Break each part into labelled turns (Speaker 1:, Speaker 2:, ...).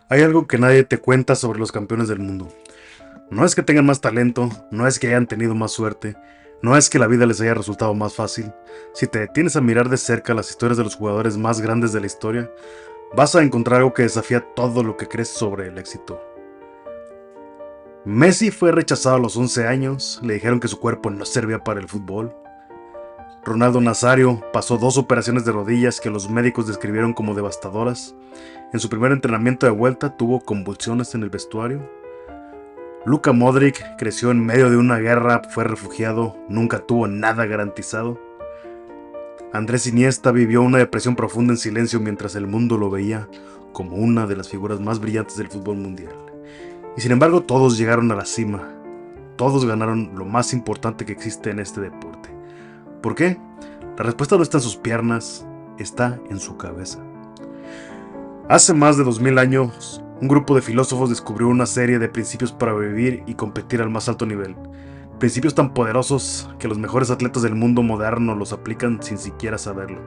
Speaker 1: Hay algo que nadie te cuenta sobre los campeones del mundo. No es que tengan más talento, no es que hayan tenido más suerte, no es que la vida les haya resultado más fácil. Si te detienes a mirar de cerca las historias de los jugadores más grandes de la historia, vas a encontrar algo que desafía todo lo que crees sobre el éxito. Messi fue rechazado a los 11 años, le dijeron que su cuerpo no servía para el fútbol. Ronaldo Nazario pasó 2 operaciones de rodillas que los médicos describieron como devastadoras. En su primer entrenamiento de vuelta tuvo convulsiones en el vestuario. Luka Modric creció en medio de una guerra, fue refugiado, nunca tuvo nada garantizado. Andrés Iniesta vivió una depresión profunda en silencio mientras el mundo lo veía como una de las figuras más brillantes del fútbol mundial. Y sin embargo todos llegaron a la cima, todos ganaron lo más importante que existe en este deporte. ¿Por qué? La respuesta no está en sus piernas, está en su cabeza. Hace más de 2000 años, un grupo de filósofos descubrió una serie de principios para vivir y competir al más alto nivel. Principios tan poderosos que los mejores atletas del mundo moderno los aplican sin siquiera saberlo.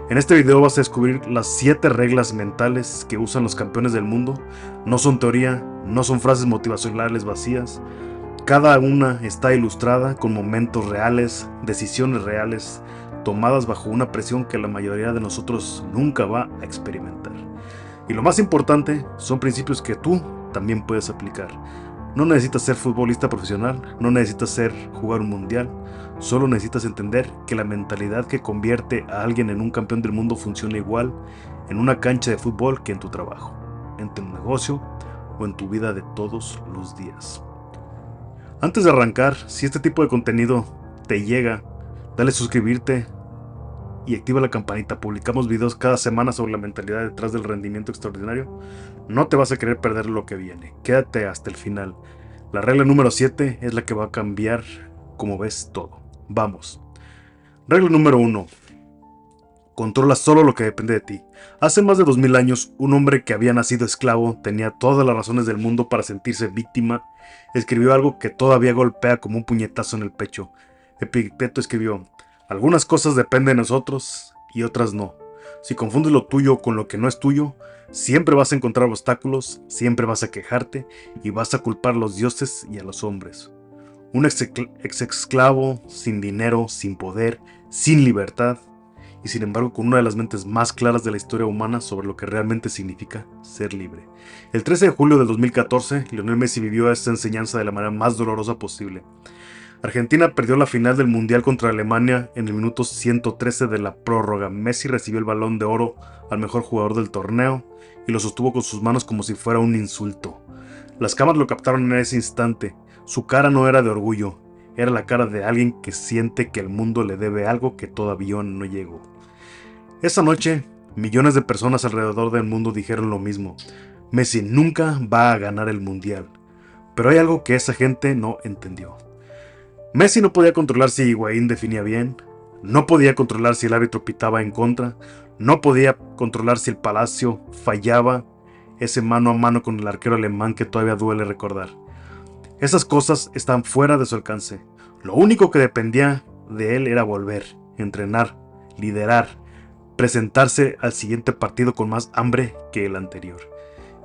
Speaker 1: En este video vas a descubrir las 7 reglas mentales que usan los campeones del mundo. No son teoría, no son frases motivacionales vacías. Cada una está ilustrada con momentos reales, decisiones reales, tomadas bajo una presión que la mayoría de nosotros nunca va a experimentar. Y lo más importante, son principios que tú también puedes aplicar. No necesitas ser futbolista profesional, no necesitas jugar un mundial, solo necesitas entender que la mentalidad que convierte a alguien en un campeón del mundo funciona igual en una cancha de fútbol que en tu trabajo, en tu negocio o en tu vida de todos los días. Antes de arrancar, si este tipo de contenido te llega, dale suscribirte y activa la campanita. Publicamos videos cada semana sobre la mentalidad detrás del rendimiento extraordinario. No te vas a querer perder lo que viene. Quédate hasta el final. La regla número 7 es la que va a cambiar cómo ves todo. Vamos. Regla número 1. Controla solo lo que depende de ti. Hace más de 2000 años, un hombre que había nacido esclavo, tenía todas las razones del mundo para sentirse víctima, escribió algo que todavía golpea como un puñetazo en el pecho. Epicteto escribió: algunas cosas dependen de nosotros y otras no. Si confundes lo tuyo con lo que no es tuyo, siempre vas a encontrar obstáculos, siempre vas a quejarte y vas a culpar a los dioses y a los hombres. Un ex esclavo, sin dinero, sin poder, sin libertad, y sin embargo con una de las mentes más claras de la historia humana sobre lo que realmente significa ser libre. El 13 de julio del 2014, Lionel Messi vivió esta enseñanza de la manera más dolorosa posible. Argentina perdió la final del Mundial contra Alemania en el minuto 113 de la prórroga. Messi recibió el Balón de Oro al mejor jugador del torneo y lo sostuvo con sus manos como si fuera un insulto. Las cámaras lo captaron en ese instante. Su cara no era de orgullo, era la cara de alguien que siente que el mundo le debe algo que todavía no llegó. Esa noche, millones de personas alrededor del mundo dijeron lo mismo: Messi nunca va a ganar el Mundial. Pero hay algo que esa gente no entendió. Messi no podía controlar si Higuaín definía bien, no podía controlar si el árbitro pitaba en contra, no podía controlar si el Palacio fallaba ese mano a mano con el arquero alemán que todavía duele recordar. Esas cosas están fuera de su alcance. Lo único que dependía de él era volver, entrenar, liderar, presentarse al siguiente partido con más hambre que el anterior.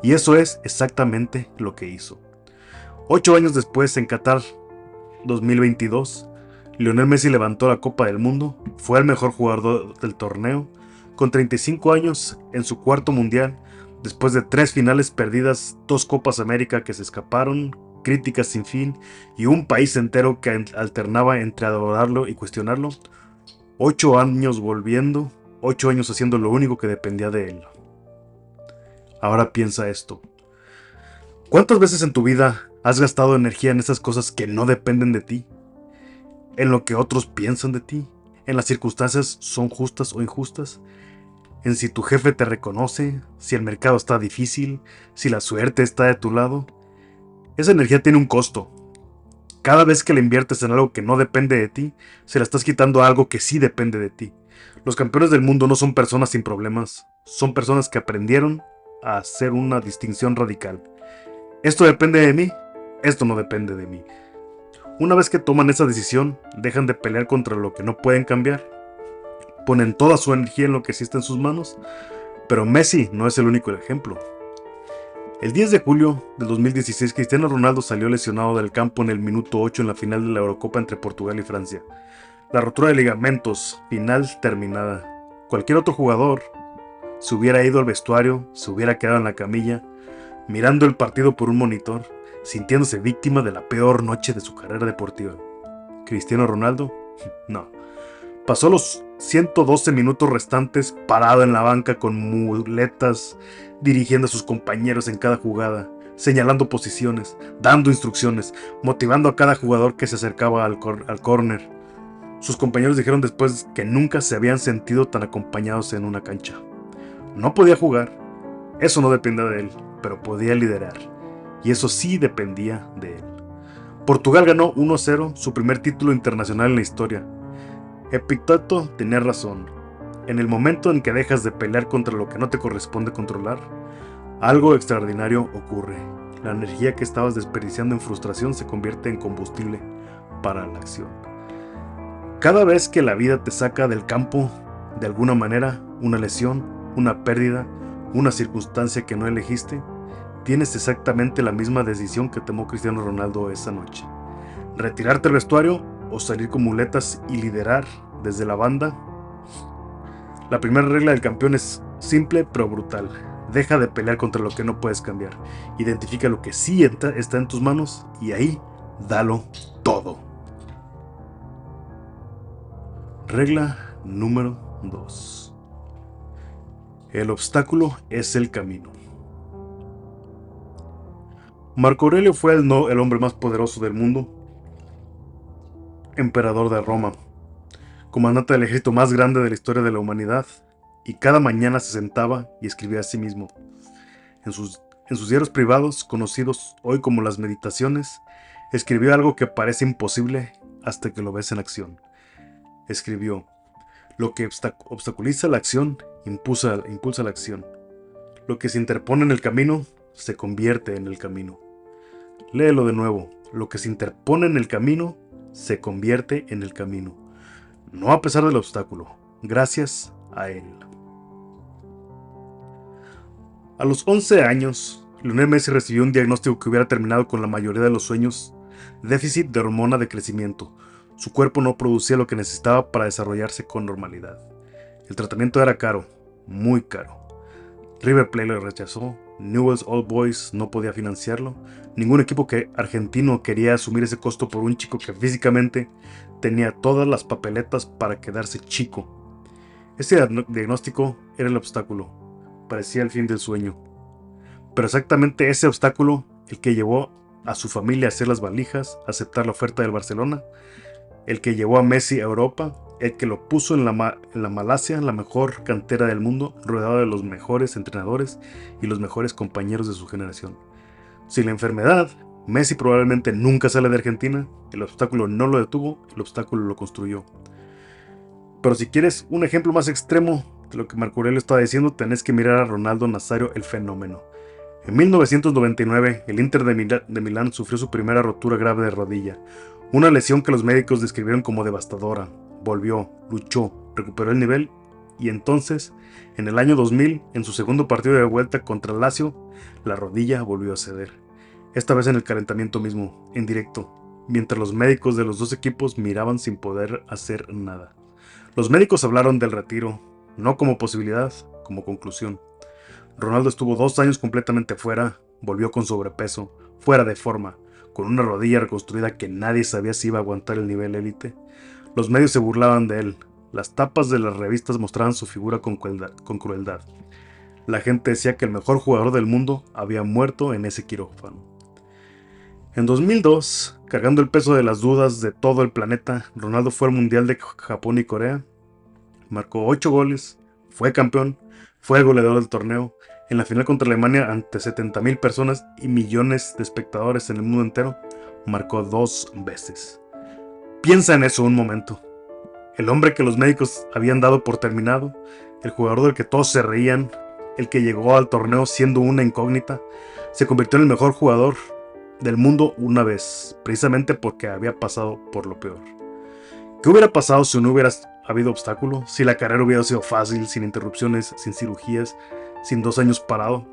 Speaker 1: Y eso es exactamente lo que hizo. 8 años después, en Qatar 2022, Lionel Messi levantó la Copa del Mundo, fue el mejor jugador del torneo, con 35 años en su cuarto mundial, después de 3 finales perdidas, 2 Copas América que se escaparon, críticas sin fin y un país entero que alternaba entre adorarlo y cuestionarlo. 8 años volviendo, 8 años haciendo lo único que dependía de él. Ahora piensa esto: ¿cuántas veces en tu vida has gastado energía en esas cosas que no dependen de ti? ¿En lo que otros piensan de ti? ¿En las circunstancias son justas o injustas? ¿En si tu jefe te reconoce? ¿Si el mercado está difícil? ¿Si la suerte está de tu lado? Esa energía tiene un costo. Cada vez que la inviertes en algo que no depende de ti, se la estás quitando a algo que sí depende de ti. Los campeones del mundo no son personas sin problemas, son personas que aprendieron a hacer una distinción radical. Esto depende de mí, esto no depende de mí. Una vez que toman esa decisión, dejan de pelear contra lo que no pueden cambiar, ponen toda su energía en lo que sí está en sus manos. Pero Messi no es el único ejemplo. El 10 de julio del 2016, Cristiano Ronaldo salió lesionado del campo en el minuto 8 en la final de la Eurocopa entre Portugal y Francia. La rotura de ligamentos, final terminada. Cualquier otro jugador se hubiera ido al vestuario, se hubiera quedado en la camilla, mirando el partido por un monitor, sintiéndose víctima de la peor noche de su carrera deportiva. Cristiano Ronaldo, no. Pasó los 112 minutos restantes parado en la banca con muletas, dirigiendo a sus compañeros en cada jugada, señalando posiciones, dando instrucciones, motivando a cada jugador que se acercaba al córner. Sus compañeros dijeron después que nunca se habían sentido tan acompañados en una cancha. No podía jugar, eso no dependía de él, pero podía liderar, y eso sí dependía de él. Portugal ganó 1-0 su primer título internacional en la historia. Epicteto tenía razón. En el momento en que dejas de pelear contra lo que no te corresponde controlar, algo extraordinario ocurre. La energía que estabas desperdiciando en frustración se convierte en combustible para la acción. Cada vez que la vida te saca del campo, de alguna manera, una lesión, una pérdida, una circunstancia que no elegiste, tienes exactamente la misma decisión que tomó Cristiano Ronaldo esa noche. Retirarte al vestuario o salir con muletas y liderar desde la banda. La primera regla del campeón es simple pero brutal. Deja de pelear contra lo que no puedes cambiar. Identifica lo que sí está en tus manos y ahí dalo todo. Regla número 2. El obstáculo es el camino. Marco Aurelio fue el hombre más poderoso del mundo, emperador de Roma, comandante del ejército más grande de la historia de la humanidad, y cada mañana se sentaba y escribía a sí mismo. En sus diarios privados, conocidos hoy como las meditaciones, escribió algo que parece imposible hasta que lo ves en acción. Escribió: lo que obstaculiza la acción, impulsa la acción. Lo que se interpone en el camino, se convierte en el camino. Léelo de nuevo. Lo que se interpone en el camino, se convierte en el camino. No a pesar del obstáculo, gracias a él. A los 11 años, Lionel Messi recibió un diagnóstico que hubiera terminado con la mayoría de los sueños: déficit de hormona de crecimiento. Su cuerpo no producía lo que necesitaba para desarrollarse con normalidad. El tratamiento era caro, muy caro. River Plate lo rechazó, Newell's Old Boys no podía financiarlo, ningún equipo argentino quería asumir ese costo por un chico que físicamente tenía todas las papeletas para quedarse chico. Ese diagnóstico era el obstáculo, parecía el fin del sueño. Pero exactamente ese obstáculo, el que llevó a su familia a hacer las valijas, a aceptar la oferta del Barcelona, el que llevó a Messi a Europa, el que lo puso en la Malasia, la mejor cantera del mundo, rodeado de los mejores entrenadores y los mejores compañeros de su generación. Sin la enfermedad, Messi probablemente nunca sale de Argentina. El obstáculo no lo detuvo, el obstáculo lo construyó. Pero si quieres un ejemplo más extremo de lo que Marco Aurelio estaba diciendo, tenés que mirar a Ronaldo Nazario, el fenómeno. En 1999, el Inter de Milán sufrió su primera rotura grave de rodilla, una lesión que los médicos describieron como devastadora. Volvió, luchó, recuperó el nivel y entonces, en el año 2000, en su segundo partido de vuelta contra el Lazio, la rodilla volvió a ceder. Esta vez en el calentamiento mismo, en directo, mientras los médicos de los dos equipos miraban sin poder hacer nada. Los médicos hablaron del retiro, no como posibilidad, como conclusión. Ronaldo estuvo 2 años completamente fuera, volvió con sobrepeso, fuera de forma, con una rodilla reconstruida que nadie sabía si iba a aguantar el nivel élite. Los medios se burlaban de él, las tapas de las revistas mostraban su figura con crueldad. La gente decía que el mejor jugador del mundo había muerto en ese quirófano. En 2002, cargando el peso de las dudas de todo el planeta, Ronaldo fue al Mundial de Japón y Corea, marcó 8 goles, fue campeón, fue el goleador del torneo. En la final contra Alemania, ante 70,000 personas y millones de espectadores en el mundo entero, marcó 2 veces. Piensa en eso un momento. El hombre que los médicos habían dado por terminado, el jugador del que todos se reían, el que llegó al torneo siendo una incógnita, se convirtió en el mejor jugador del mundo una vez, precisamente porque había pasado por lo peor. ¿Qué hubiera pasado si no hubiera habido obstáculo? Si la carrera hubiera sido fácil, sin interrupciones, sin cirugías, sin 2 años parado.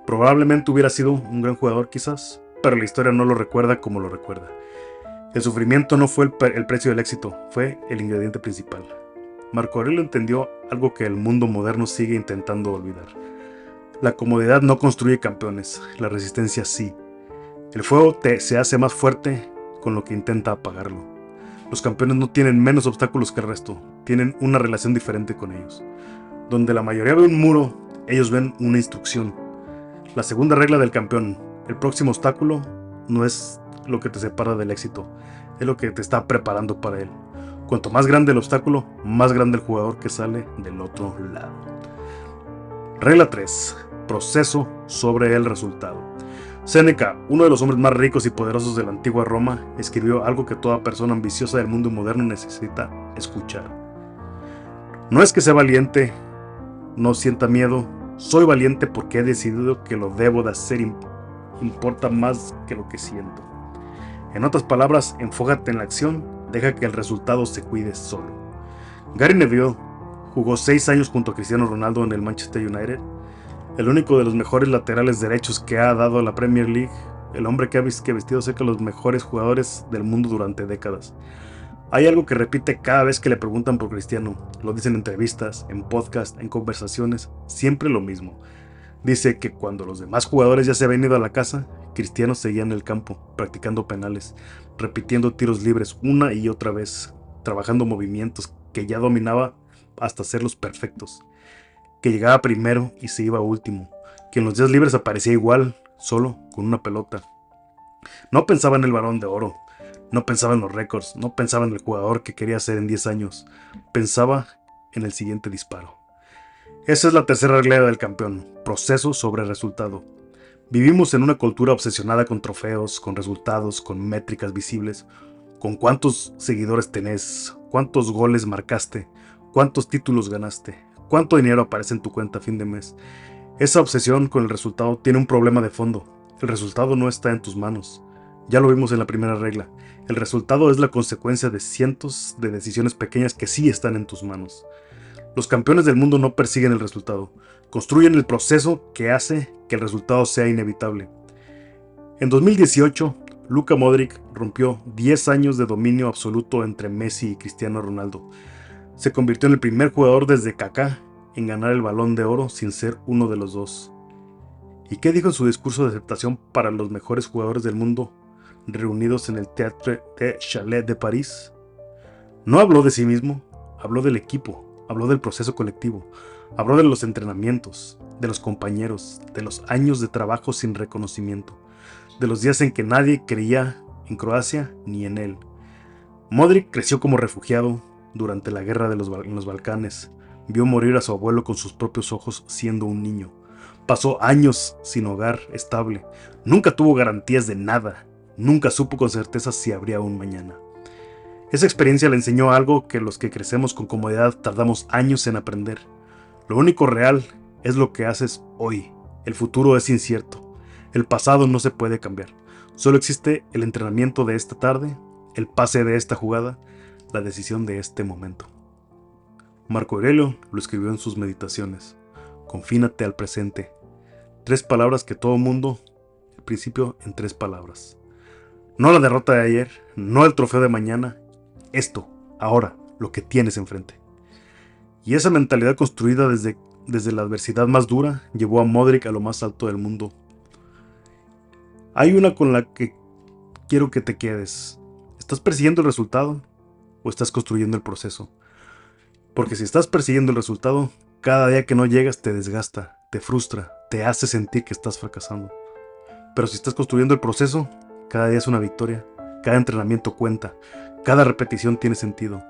Speaker 1: Probablemente hubiera sido un gran jugador quizás, pero la historia no lo recuerda como lo recuerda. El sufrimiento no fue el precio del éxito, fue el ingrediente principal. Marco Aurelio entendió algo que el mundo moderno sigue intentando olvidar. La comodidad no construye campeones, la resistencia sí. El fuego se hace más fuerte con lo que intenta apagarlo. Los campeones no tienen menos obstáculos que el resto, tienen una relación diferente con ellos. Donde la mayoría ve un muro, ellos ven una instrucción. La segunda regla del campeón: el próximo obstáculo no es lo que te separa del éxito, es lo que te está preparando para él. Cuanto más grande el obstáculo, más grande el jugador que sale del otro lado. Regla 3. Proceso sobre el resultado. Séneca, uno de los hombres más ricos y poderosos de la antigua Roma, escribió algo que toda persona ambiciosa del mundo moderno necesita escuchar. No es que sea valiente, no sienta miedo, soy valiente porque he decidido que lo debo de hacer importa más que lo que siento. En otras palabras, enfócate en la acción, deja que el resultado se cuide solo. Gary Neville jugó 6 años junto a Cristiano Ronaldo en el Manchester United, el único de los mejores laterales derechos que ha dado la Premier League, el hombre que ha vestido cerca a los mejores jugadores del mundo durante décadas. Hay algo que repite cada vez que le preguntan por Cristiano, lo dice en entrevistas, en podcasts, en conversaciones, siempre lo mismo. Dice que cuando los demás jugadores ya se habían ido a la casa, Cristiano seguía en el campo, practicando penales, repitiendo tiros libres una y otra vez, trabajando movimientos que ya dominaba hasta hacerlos perfectos, que llegaba primero y se iba último, que en los días libres aparecía igual, solo, con una pelota. No pensaba en el Balón de Oro, no pensaba en los récords, no pensaba en el jugador que quería ser en 10 años, pensaba en el siguiente disparo. Esa es la tercera regla del campeón: proceso sobre resultado. Vivimos en una cultura obsesionada con trofeos, con resultados, con métricas visibles, con cuántos seguidores tenés, cuántos goles marcaste, cuántos títulos ganaste, cuánto dinero aparece en tu cuenta a fin de mes. Esa obsesión con el resultado tiene un problema de fondo. El resultado no está en tus manos. Ya lo vimos en la primera regla. El resultado es la consecuencia de cientos de decisiones pequeñas que sí están en tus manos. Los campeones del mundo no persiguen el resultado, construyen el proceso que hace que el resultado sea inevitable. En 2018, Luka Modric rompió 10 años de dominio absoluto entre Messi y Cristiano Ronaldo. Se convirtió en el primer jugador desde Kaká en ganar el Balón de Oro sin ser uno de los dos. ¿Y qué dijo en su discurso de aceptación para los mejores jugadores del mundo reunidos en el Théâtre des Chalets de París? No habló de sí mismo, habló del equipo. Habló del proceso colectivo, habló de los entrenamientos, de los compañeros, de los años de trabajo sin reconocimiento, de los días en que nadie creía en Croacia ni en él. Modric creció como refugiado durante la guerra en los Balcanes, vio morir a su abuelo con sus propios ojos siendo un niño, pasó años sin hogar estable, nunca tuvo garantías de nada, nunca supo con certeza si habría un mañana. Esa experiencia le enseñó algo que los que crecemos con comodidad tardamos años en aprender. Lo único real es lo que haces hoy. El futuro es incierto. El pasado no se puede cambiar. Solo existe el entrenamiento de esta tarde, el pase de esta jugada, la decisión de este momento. Marco Aurelio lo escribió en sus meditaciones. Confínate al presente. 3 palabras que todo mundo, al principio en 3 palabras. No la derrota de ayer, no el trofeo de mañana. Esto, ahora, lo que tienes enfrente. Y esa mentalidad construida desde la adversidad más dura llevó a Modric a lo más alto del mundo. Hay una con la que quiero que te quedes. ¿Estás persiguiendo el resultado o estás construyendo el proceso? Porque si estás persiguiendo el resultado, cada día que no llegas te desgasta, te frustra, te hace sentir que estás fracasando. Pero si estás construyendo el proceso, cada día es una victoria, cada entrenamiento cuenta, cada repetición tiene sentido.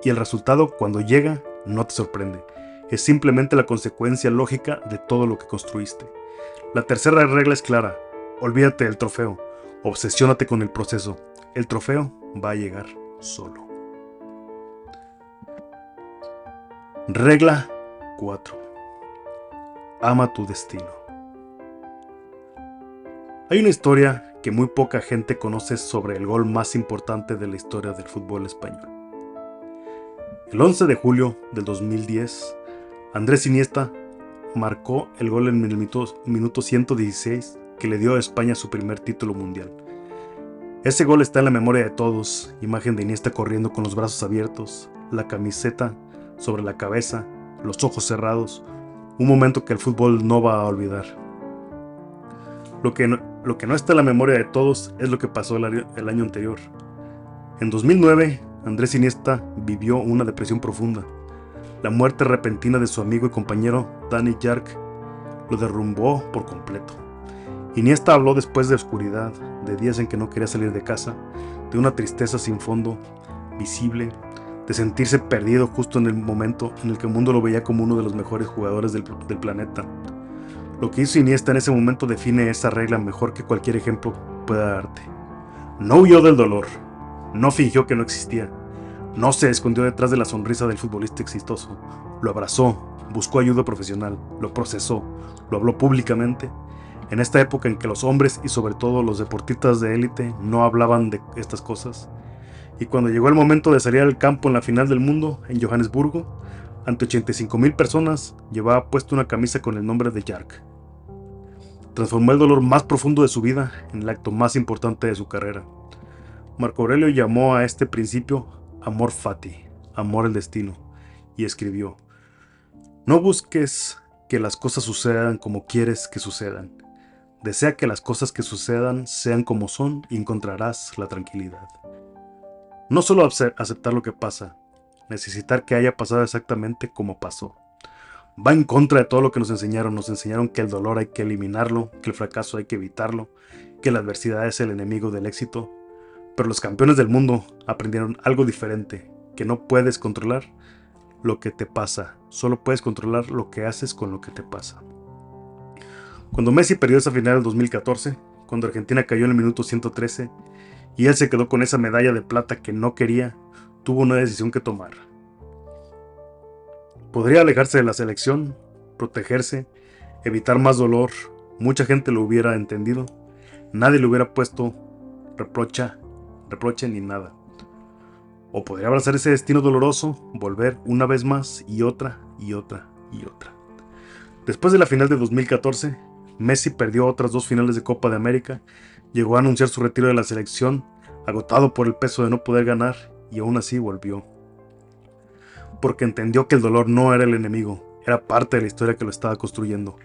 Speaker 1: Y el resultado, cuando llega, no te sorprende. Es simplemente la consecuencia lógica de todo lo que construiste. La tercera regla es clara. Olvídate del trofeo. Obsesiónate con el proceso. El trofeo va a llegar solo. Regla 4. Ama tu destino. Hay una historia que muy poca gente conoce sobre el gol más importante de la historia del fútbol español. El 11 de julio del 2010, Andrés Iniesta marcó el gol en el minuto 116 que le dio a España su primer título mundial. Ese gol está en la memoria de todos, imagen de Iniesta corriendo con los brazos abiertos, la camiseta sobre la cabeza, los ojos cerrados, un momento que el fútbol no va a olvidar. Lo que no está en la memoria de todos es lo que pasó el año anterior. En 2009, Andrés Iniesta vivió una depresión profunda. La muerte repentina de su amigo y compañero Dani Jarc lo derrumbó por completo. Iniesta habló después de oscuridad, de días en que no quería salir de casa, de una tristeza sin fondo, visible, de sentirse perdido justo en el momento en el que el mundo lo veía como uno de los mejores jugadores del planeta. Lo que hizo Iniesta en ese momento define esa regla mejor que cualquier ejemplo pueda darte. No huyó del dolor, no fingió que no existía, no se escondió detrás de la sonrisa del futbolista exitoso, lo abrazó, buscó ayuda profesional, lo procesó, lo habló públicamente. En esta época en que los hombres y sobre todo los deportistas de élite no hablaban de estas cosas, y cuando llegó el momento de salir al campo en la final del mundo en Johannesburgo, ante 85,000 personas, llevaba puesta una camisa con el nombre de Jarc. Transformó el dolor más profundo de su vida en el acto más importante de su carrera. Marco Aurelio llamó a este principio amor fati, amor al destino, y escribió: no busques que las cosas sucedan como quieres que sucedan. Desea que las cosas que sucedan sean como son y encontrarás la tranquilidad. No solo aceptar lo que pasa, necesitar que haya pasado exactamente como pasó. Va en contra de todo lo que nos enseñaron. Nos enseñaron que el dolor hay que eliminarlo, que el fracaso hay que evitarlo, que la adversidad es el enemigo del éxito. Pero los campeones del mundo aprendieron algo diferente, que no puedes controlar lo que te pasa, solo puedes controlar lo que haces con lo que te pasa. Cuando Messi perdió esa final del 2014, cuando Argentina cayó en el minuto 113 y él se quedó con esa medalla de plata que no quería, tuvo una decisión que tomar. Podría alejarse de la selección, protegerse, evitar más dolor, mucha gente lo hubiera entendido, nadie le hubiera puesto reproche ni nada. O podría abrazar ese destino doloroso, volver una vez más y otra y otra y otra. Después de la final de 2014, Messi perdió otras 2 finales de Copa de América, llegó a anunciar su retiro de la selección, agotado por el peso de no poder ganar, y aún así volvió. Porque entendió que el dolor no era el enemigo, era parte de la historia que lo estaba construyendo.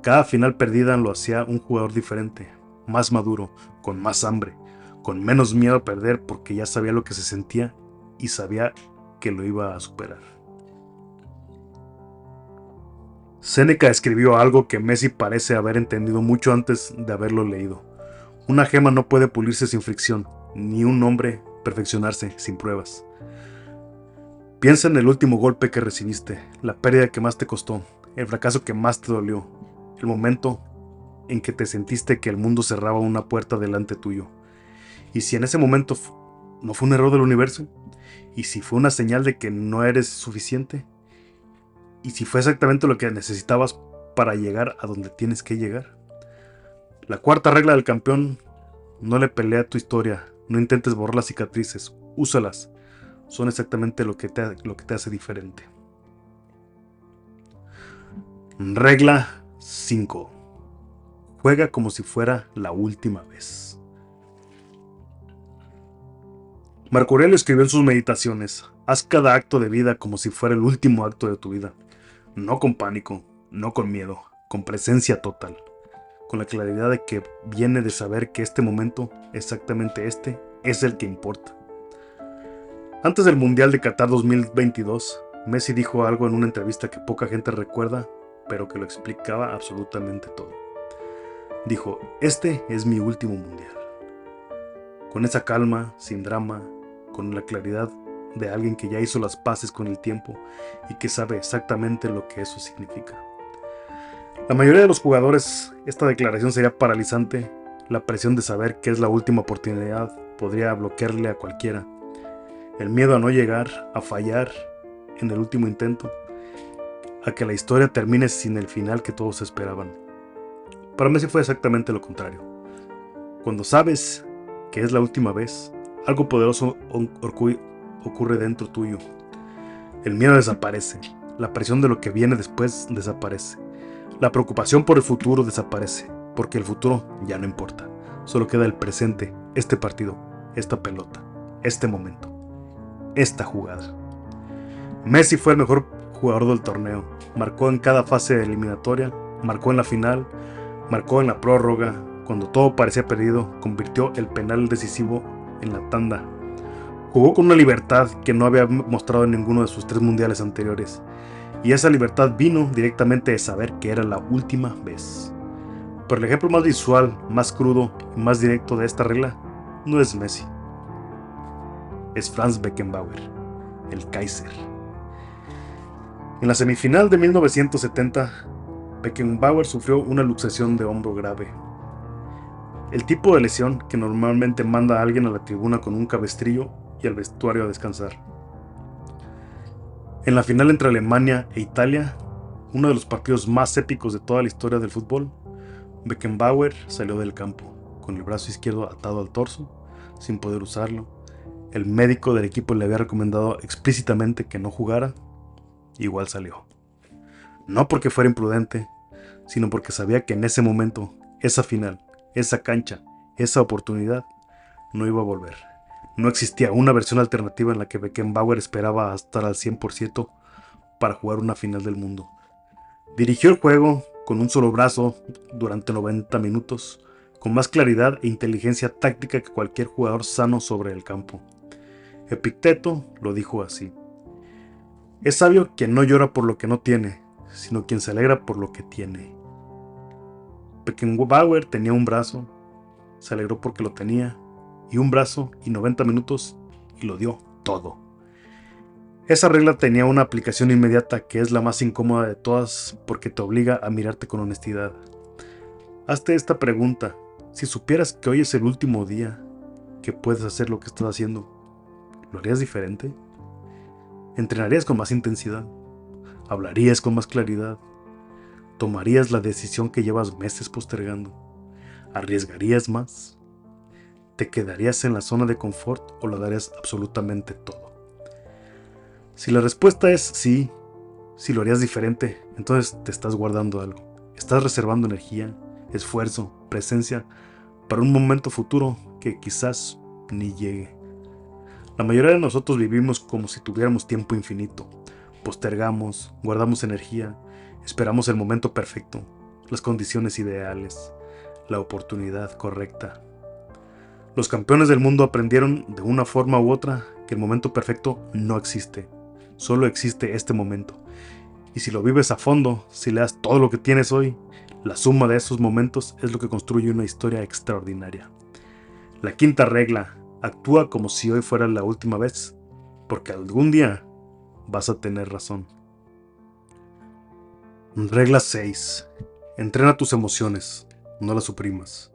Speaker 1: Cada final perdida lo hacía un jugador diferente, más maduro, con más hambre, con menos miedo a perder porque ya sabía lo que se sentía y sabía que lo iba a superar. Séneca escribió algo que Messi parece haber entendido mucho antes de haberlo leído. Una gema no puede pulirse sin fricción, ni un hombre perfeccionarse sin pruebas. Piensa en el último golpe que recibiste, la pérdida que más te costó, el fracaso que más te dolió, el momento en que te sentiste que el mundo cerraba una puerta delante tuyo. Y si en ese momento no fue un error del universo, y si fue una señal de que no eres suficiente, y si fue exactamente lo que necesitabas para llegar a donde tienes que llegar. La cuarta regla del campeón: no le pelea a tu historia, no intentes borrar las cicatrices, úsalas. Son exactamente lo que te hace diferente. Regla 5. Juega como si fuera la última vez. Marco Aurelio escribió en sus meditaciones: haz cada acto de vida como si fuera el último acto de tu vida. No con pánico, no con miedo, con presencia total. Con la claridad de que viene de saber que este momento, exactamente este, es el que importa. Antes del Mundial de Qatar 2022, Messi dijo algo en una entrevista que poca gente recuerda, pero que lo explicaba absolutamente todo. Dijo: este es mi último Mundial. Con esa calma, sin drama, con la claridad de alguien que ya hizo las paces con el tiempo y que sabe exactamente lo que eso significa. La mayoría de los jugadores, esta declaración sería paralizante. La presión de saber que es la última oportunidad podría bloquearle a cualquiera. El miedo a no llegar, a fallar en el último intento, a que la historia termine sin el final que todos esperaban. Para Messi fue exactamente lo contrario. Cuando sabes que es la última vez, algo poderoso ocurre dentro tuyo. El miedo desaparece, la presión de lo que viene después desaparece. La preocupación por el futuro desaparece, porque el futuro ya no importa. Solo queda el presente, este partido, esta pelota, este momento, esta jugada. Messi fue el mejor jugador del torneo. Marcó en cada fase eliminatoria, marcó en la final, marcó en la prórroga. Cuando todo parecía perdido, convirtió el penal decisivo en la tanda. Jugó con una libertad que no había mostrado en ninguno de sus 3 mundiales anteriores. Y esa libertad vino directamente de saber que era la última vez. Pero el ejemplo más visual, más crudo y más directo de esta regla no es Messi. Es Franz Beckenbauer, el Kaiser. En la semifinal de 1970, Beckenbauer sufrió una luxación de hombro grave. El tipo de lesión que normalmente manda a alguien a la tribuna con un cabestrillo y al vestuario a descansar. En la final entre Alemania e Italia, uno de los partidos más épicos de toda la historia del fútbol, Beckenbauer salió del campo, con el brazo izquierdo atado al torso, sin poder usarlo. El médico del equipo le había recomendado explícitamente que no jugara, igual salió. No porque fuera imprudente, sino porque sabía que en ese momento, esa final, esa cancha, esa oportunidad, no iba a volver. No existía una versión alternativa en la que Beckenbauer esperaba estar al 100% para jugar una final del mundo. Dirigió el juego con un solo brazo durante 90 minutos, con más claridad e inteligencia táctica que cualquier jugador sano sobre el campo. Epicteto lo dijo así: es sabio quien no llora por lo que no tiene, sino quien se alegra por lo que tiene. Beckenbauer tenía un brazo, se alegró porque lo tenía, y un brazo y 90 minutos, y lo dio todo. Esa regla tenía una aplicación inmediata que es la más incómoda de todas porque te obliga a mirarte con honestidad. Hazte esta pregunta: si supieras que hoy es el último día que puedes hacer lo que estás haciendo, ¿lo harías diferente? ¿Entrenarías con más intensidad? ¿Hablarías con más claridad? ¿Tomarías la decisión que llevas meses postergando? ¿Arriesgarías más? ¿Te quedarías en la zona de confort o lo darías absolutamente todo? Si la respuesta es sí, si lo harías diferente, entonces te estás guardando algo. Estás reservando energía, esfuerzo, presencia para un momento futuro que quizás ni llegue. La mayoría de nosotros vivimos como si tuviéramos tiempo infinito. Postergamos, guardamos energía, esperamos el momento perfecto, las condiciones ideales, la oportunidad correcta. Los campeones del mundo aprendieron de una forma u otra que el momento perfecto no existe. Solo existe este momento. Y si lo vives a fondo, si le das todo lo que tienes hoy, la suma de esos momentos es lo que construye una historia extraordinaria. La quinta regla: actúa como si hoy fuera la última vez, porque algún día vas a tener razón. Regla 6. Entrena tus emociones, no las suprimas.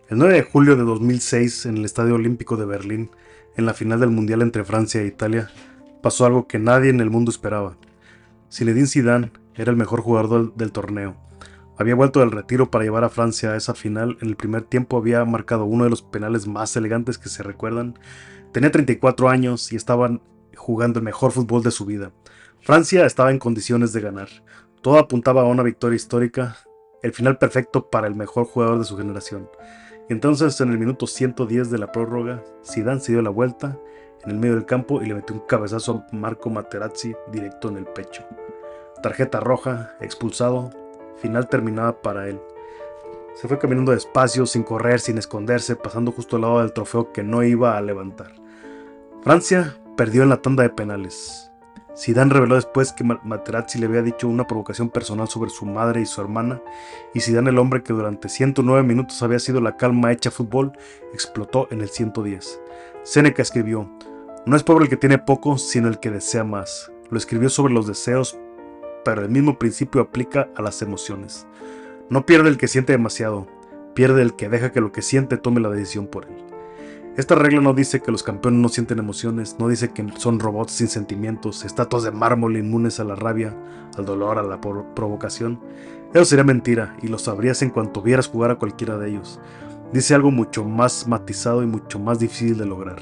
Speaker 1: El 9 de julio de 2006, en el Estadio Olímpico de Berlín, en la final del Mundial entre Francia e Italia, pasó algo que nadie en el mundo esperaba. Zinedine Zidane era el mejor jugador del torneo. Había vuelto del retiro para llevar a Francia a esa final. En el primer tiempo había marcado uno de los penales más elegantes que se recuerdan. Tenía 34 años y estaban jugando el mejor fútbol de su vida. Francia estaba en condiciones de ganar. Todo apuntaba a una victoria histórica, el final perfecto para el mejor jugador de su generación. Entonces, en el minuto 110 de la prórroga, Zidane se dio la vuelta en el medio del campo y le metió un cabezazo a Marco Materazzi directo en el pecho. Tarjeta roja, expulsado, final terminada para él. Se fue caminando despacio, sin correr, sin esconderse, pasando justo al lado del trofeo que no iba a levantar. Francia perdió en la tanda de penales. Zidane reveló después que Materazzi le había dicho una provocación personal sobre su madre y su hermana, y Zidane, el hombre que durante 109 minutos había sido la calma hecha fútbol, explotó en el 110. Séneca escribió: no es pobre el que tiene poco, sino el que desea más. Lo escribió sobre los deseos, pero el mismo principio aplica a las emociones. No pierde el que siente demasiado, pierde el que deja que lo que siente tome la decisión por él. Esta regla no dice que los campeones no sienten emociones, no dice que son robots sin sentimientos, estatuas de mármol inmunes a la rabia, al dolor, a la provocación. Eso sería mentira, y lo sabrías en cuanto vieras jugar a cualquiera de ellos. Dice algo mucho más matizado y mucho más difícil de lograr.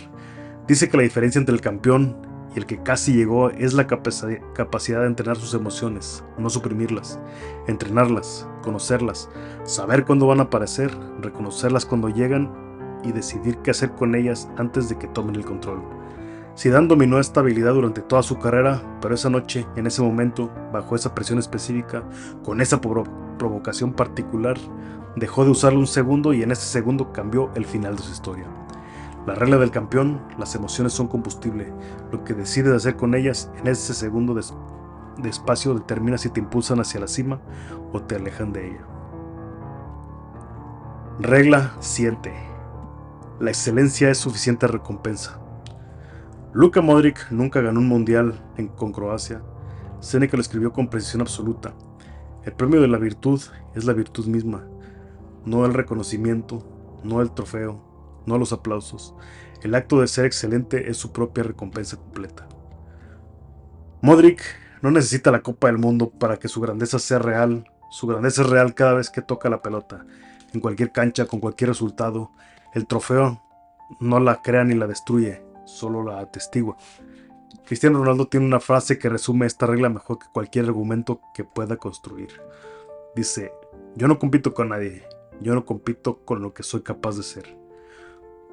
Speaker 1: Dice que la diferencia entre el campeón y el que casi llegó es la capacidad de entrenar sus emociones, no suprimirlas, entrenarlas, conocerlas, saber cuándo van a aparecer, reconocerlas cuando llegan y decidir qué hacer con ellas antes de que tomen el control. Zidane dominó esta habilidad durante toda su carrera, pero esa noche, en ese momento, bajo esa presión específica, con esa provocación particular, dejó de usarlo un segundo y en ese segundo cambió el final de su historia. La regla del campeón: las emociones son combustible. Lo que decides hacer con ellas en ese segundo de espacio determina si te impulsan hacia la cima o te alejan de ella. Regla 7. La excelencia es suficiente recompensa. Luka Modric nunca ganó un mundial con Croacia. Seneca lo escribió con precisión absoluta. El premio de la virtud es la virtud misma, no el reconocimiento, no el trofeo, no los aplausos. El acto de ser excelente es su propia recompensa completa. Modric no necesita la Copa del Mundo para que su grandeza sea real. Su grandeza es real cada vez que toca la pelota, en cualquier cancha, con cualquier resultado. El trofeo no la crea ni la destruye, solo la atestigua. Cristiano Ronaldo tiene una frase que resume esta regla mejor que cualquier argumento que pueda construir. Dice: yo no compito con nadie, yo no compito con lo que soy capaz de ser.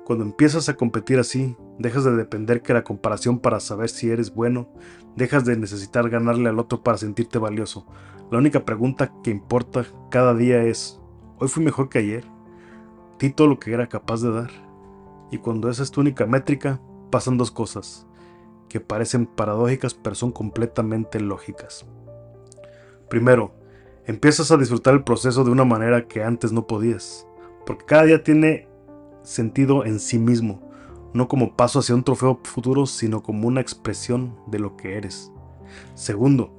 Speaker 1: Cuando empiezas a competir así, dejas de depender de la comparación para saber si eres bueno, dejas de necesitar ganarle al otro para sentirte valioso. La única pregunta que importa cada día es: ¿hoy fui mejor que ayer? ¿Di todo lo que era capaz de dar? Y cuando esa es tu única métrica, pasan dos cosas que parecen paradójicas pero son completamente lógicas. Primero, empiezas a disfrutar el proceso de una manera que antes no podías, porque cada día tiene sentido en sí mismo, no como paso hacia un trofeo futuro, sino como una expresión de lo que eres. Segundo,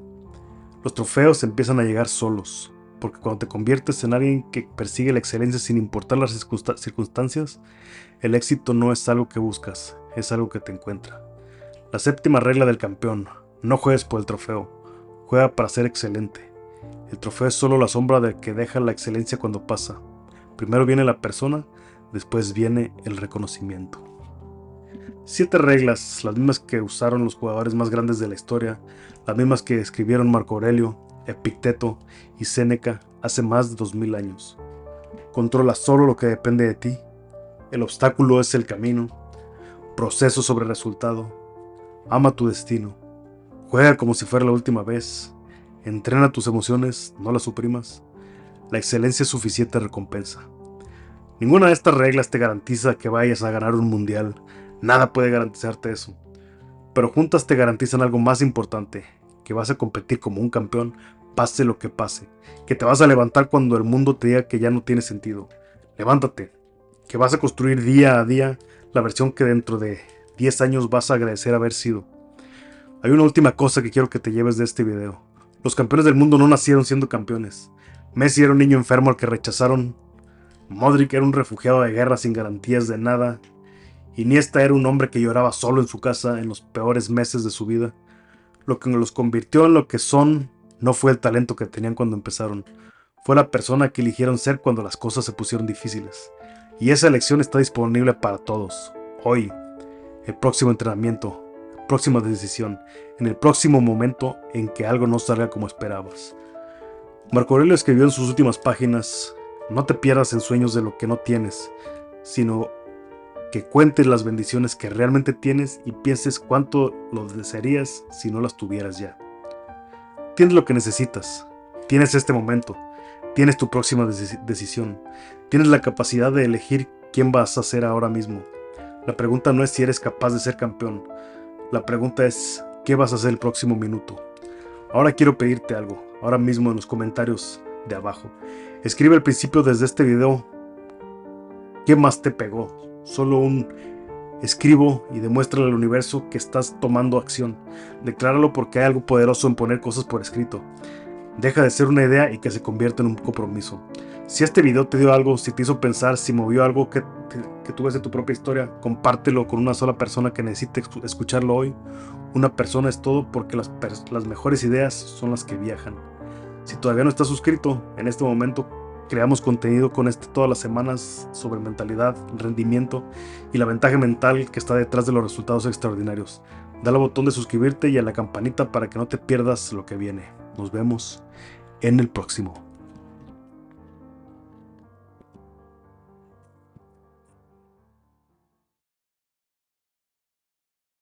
Speaker 1: los trofeos empiezan a llegar solos, porque cuando te conviertes en alguien que persigue la excelencia sin importar las circunstancias, el éxito no es algo que buscas, es algo que te encuentra. La séptima regla del campeón: no juegues por el trofeo, juega para ser excelente. El trofeo es solo la sombra de que deja la excelencia cuando pasa. Primero viene la persona, después viene el reconocimiento. 7 reglas, las mismas que usaron los jugadores más grandes de la historia, las mismas que escribieron Marco Aurelio, Epicteto y Séneca hace más de 2000 años. Controla solo lo que depende de ti. El obstáculo es el camino. Proceso sobre resultado. Ama tu destino. Juega como si fuera la última vez. Entrena tus emociones, no las suprimas. La excelencia es suficiente recompensa. Ninguna de estas reglas te garantiza que vayas a ganar un mundial. Nada puede garantizarte eso. Pero juntas te garantizan algo más importante: que vas a competir como un campeón, pase lo que pase. Que te vas a levantar cuando el mundo te diga que ya no tiene sentido. Levántate. Que vas a construir día a día la versión que dentro de 10 años vas a agradecer haber sido. Hay una última cosa que quiero que te lleves de este video. Los campeones del mundo no nacieron siendo campeones. Messi era un niño enfermo al que rechazaron. Modric era un refugiado de guerra sin garantías de nada. Iniesta era un hombre que lloraba solo en su casa en los peores meses de su vida. Lo que los convirtió en lo que son no fue el talento que tenían cuando empezaron. Fue la persona que eligieron ser cuando las cosas se pusieron difíciles. Y esa elección está disponible para todos. Hoy, el próximo entrenamiento, la próxima decisión, en el próximo momento en que algo no salga como esperabas. Marco Aurelio escribió en sus últimas páginas: no te pierdas en sueños de lo que no tienes, sino que cuentes las bendiciones que realmente tienes y pienses cuánto lo desearías si no las tuvieras ya. Tienes lo que necesitas, tienes este momento, tienes tu próxima decisión, tienes la capacidad de elegir quién vas a ser ahora mismo. La pregunta no es si eres capaz de ser campeón, la pregunta es qué vas a hacer el próximo minuto. Ahora quiero pedirte algo, ahora mismo en los comentarios de abajo. Escribe al principio desde este video qué más te pegó. Solo un escribo y demuéstrale al universo que estás tomando acción. Decláralo, porque hay algo poderoso en poner cosas por escrito. Deja de ser una idea y que se convierta en un compromiso. Si este video te dio algo, si te hizo pensar, si movió algo que tú ves de tu propia historia, compártelo con una sola persona que necesite escucharlo hoy. Una persona es todo, porque las mejores ideas son las que viajan. Si todavía no estás suscrito, en este momento creamos contenido con todas las semanas sobre mentalidad, rendimiento y la ventaja mental que está detrás de los resultados extraordinarios. Dale al botón de suscribirte y a la campanita para que no te pierdas lo que viene. Nos vemos en el próximo.